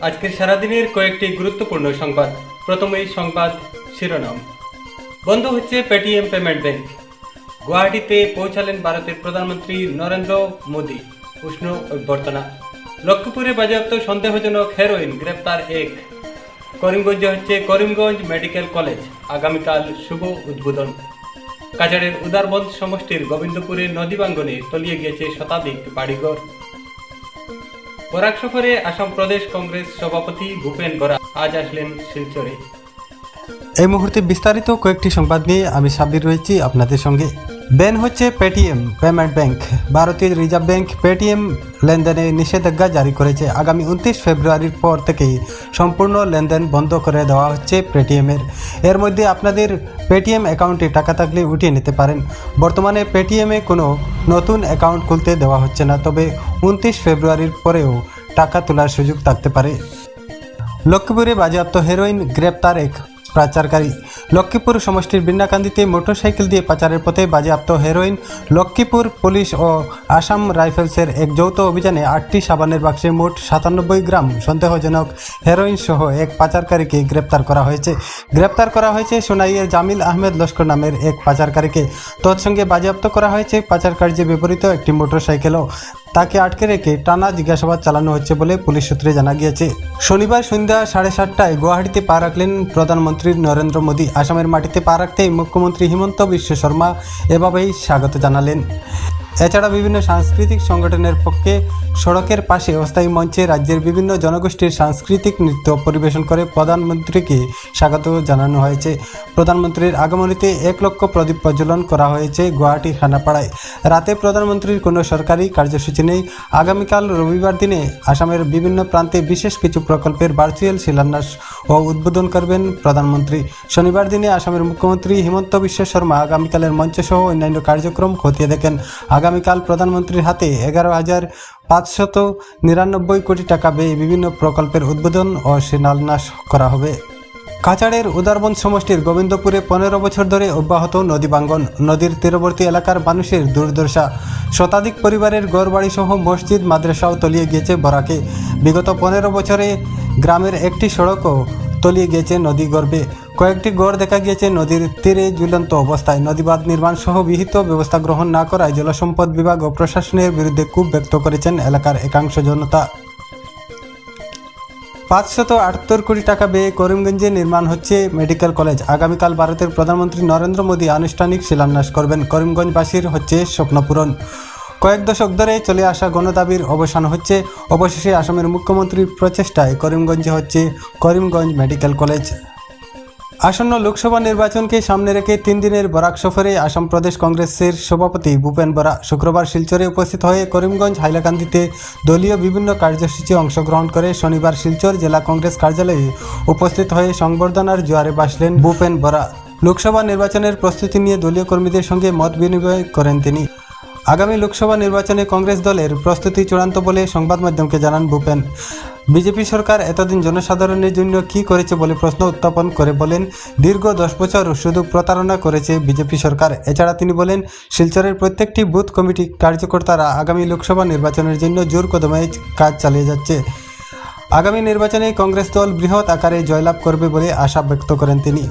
আজকের সারাদিনের কয়েকটি গুরুত্বপূর্ণ সংবাদ। প্রথমেই সংবাদ শিরোনাম। বন্ধ হচ্ছে পেটিএম পেমেন্ট ব্যাংক। গুয়াহাটিতে পৌঁছালেন ভারতের প্রধানমন্ত্রী নরেন্দ্র মোদী। উষ্ণ অভ্যর্থনা। লক্ষ্মীপুরে বাজেয়াপ্ত সন্দেহজনক হেরোইন, গ্রেপ্তার এক। করিমগঞ্জে হচ্ছে করিমগঞ্জ মেডিকেল কলেজ, আগামীকাল শুভ উদ্বোধন। কাছাড়ের উদারবন্দ সমষ্টির গোবিন্দপুরের নদী বাঙ্গনে তলিয়ে গিয়েছে শতাধিক বাড়িঘর। বরাক সফরে আসাম প্রদেশ কংগ্রেস সভাপতি ভূপেন বরা আজ আসলেন শিলচরে। এই মুহূর্তে বিস্তারিত কয়েকটি সংবাদ নিয়ে আমি সাব্বির রয়েছি আপনাদের সঙ্গে। ব্যান হচ্ছে পেটিএম পেমেন্ট ব্যাংক। ভারতীয় রিজার্ভ ব্যাংক পেটিএম লেনদেনে নিষেধাজ্ঞা জারি করেছে। আগামী 29 ফেব্রুয়ারির পর থেকেই সম্পূর্ণ লেনদেন বন্ধ করে দেওয়া হচ্ছে পেটিএমের। এর মধ্যে আপনাদের পেটিএম অ্যাকাউন্টে টাকা থাকলে উঠিয়ে নিতে পারেন। বর্তমানে পেটিএমে কোনো নতুন অ্যাকাউন্ট খুলতে দেওয়া হচ্ছে না, তবে 29 ফেব্রুয়ারির পরেও টাকা তোলার সুযোগ থাকতে পারে। লক্ষ্মীপুরে বাজেয়াপ্ত হেরোইন, গ্রেপ্তার এক পাচারকারী। লক্ষ্মীপুর সমষ্টির বিন্নাকান্দিতে মোটরসাইকেল দিয়ে পাচারের পথে বাজেয়াপ্ত হেরোইন। লক্ষ্মীপুর পুলিশ ও আসাম রাইফেলসের এক যৌথ অভিযানে 8টি সাবানের বাক্সে মোট 97 গ্রাম সন্দেহজনক হেরোইন সহ এক পাচারকারীকে গ্রেপ্তার করা হয়েছে সোনাইয়ের জামিল আহমেদ লস্কর নামের এক পাচারকারীকে। তৎসঙ্গে বাজেয়াপ্ত করা হয়েছে পাচার কার্যে ব্যবহৃত একটি মোটরসাইকেলও। তাকে আটকে রেখে টানা জিজ্ঞাসাবাদ চালানো হচ্ছে বলে পুলিশ সূত্রে জানা গিয়েছে। শনিবার সন্ধ্যা 7:30টায় গুয়াহাটিতে পা রাখলেন প্রধানমন্ত্রী নরেন্দ্র মোদী। আসামের মাটিতে পা রাখতেই মুখ্যমন্ত্রী হিমন্ত বিশ্ব শর্মা এভাবেই স্বাগত জানালেন। এছাড়া বিভিন্ন সাংস্কৃতিক সংগঠনের পক্ষে সড়কের পাশে অস্থায়ী মঞ্চে রাজ্যের বিভিন্ন জনগোষ্ঠীর সাংস্কৃতিক নৃত্য পরিবেশন করে প্রধানমন্ত্রীকে স্বাগত জানানো হয়েছে। প্রধানমন্ত্রীর আগমনীতে 1 লক্ষ প্রদীপ প্রজ্বলন করা হয়েছে গুয়াহাটি খানাপাড়ায়। রাতে প্রধানমন্ত্রীর কোনো সরকারি কার্যসূচি নেই। আগামীকাল রবিবার দিনে আসামের বিভিন্ন প্রান্তে বিশেষ কিছু প্রকল্পের ভার্চুয়াল শিলান্যাস ও উদ্বোধন করবেন প্রধানমন্ত্রী। শনিবার দিনে আসামের মুখ্যমন্ত্রী হিমন্ত বিশ্ব শর্মা আগামীকালের মঞ্চসহ অন্যান্য কার্যক্রম খতিয়ে দেখেন। আগামীকাল প্রধানমন্ত্রীর হাতে 11,599 কোটি টাকা ব্যয়ে বিভিন্ন প্রকল্পের উদ্বোধন ও শিলান্যাস করা হবে। কাছাড়ের উদারবন্দ সমষ্টির গোবিন্দপুরে 15 বছর ধরে অব্যাহত নদী ভাঙ্গন। নদীর তীরবর্তী এলাকার মানুষের দুর্দশা। শতাধিক পরিবারের ঘরবাড়ি সহ মসজিদ মাদ্রাসাও তলিয়ে গিয়েছে বরাকে। বিগত 15 বছরে গ্রামের একটি সড়কও তলিয়ে গিয়েছে নদী গর্ভে। কয়েকটি গড় দেখা গিয়েছে নদীর তীরে ঝুলন্ত অবস্থায়। নদীবাঁধ নির্মাণ সহ বিহিত ব্যবস্থা গ্রহণ না করায় জলসম্পদ বিভাগ ও প্রশাসনের বিরুদ্ধে ক্ষোভ ব্যক্ত করেছেন এলাকার একাংশ জনতা। 578 কোটি টাকা ব্যয়ে করিমগঞ্জে নির্মাণ হচ্ছে মেডিকেল কলেজ। আগামীকাল ভারতের প্রধানমন্ত্রী নরেন্দ্র মোদী আনুষ্ঠানিক শিলান্যাস করবেন। করিমগঞ্জবাসীর হচ্ছে স্বপ্নপূরণ। কয়েক দশক ধরে চলে আসা গণদাবির অবসান হচ্ছে। অবশেষে আসামের মুখ্যমন্ত্রীর প্রচেষ্টায় করিমগঞ্জে হচ্ছে করিমগঞ্জ মেডিকেল কলেজ। আসন্ন লোকসভা নির্বাচনকে সামনে রেখে 3 দিনের বরাক সফরে আসাম প্রদেশ কংগ্রেসের সভাপতি ভূপেন বরা শুক্রবার শিলচরে উপস্থিত হয়ে করিমগঞ্জ হাইলাকান্দিতে দলীয় বিভিন্ন কর্মসূচিতে অংশগ্রহণ করে শনিবার শিলচর জেলা কংগ্রেস কার্যালয়ে উপস্থিত হয়ে সংবর্ধনার জোয়ারে ভাসলেন ভূপেন বরা। লোকসভা নির্বাচনের প্রস্তুতি নিয়ে দলীয় কর্মীদের সঙ্গে মত বিনিময় করেন তিনি। আগামী লোকসভা নির্বাচনে কংগ্রেস দলের প্রস্তুতি চূড়ান্ত বলে সংবাদ মাধ্যমকে জানান ভূপেন। বিজেপি সরকার এতদিন জনসাধারণের জন্য কি করেছে বলে প্রশ্ন উত্থাপন করে বলেন, দীর্ঘ 10 বছর শুধু প্রতারণা করেছে বিজেপি সরকার। এছাড়া তিনি বলেন, শিলচরের প্রত্যেকটি বুথ কমিটি কার্যকর্তারা আগামী লোকসভা নির্বাচনের জন্য জোর কদমে কাজ চালিয়ে যাচ্ছে। আগামী নির্বাচনে কংগ্রেস দল বৃহৎ আকারে জয়লাভ করবে বলে আশা ব্যক্ত করেন তিনি।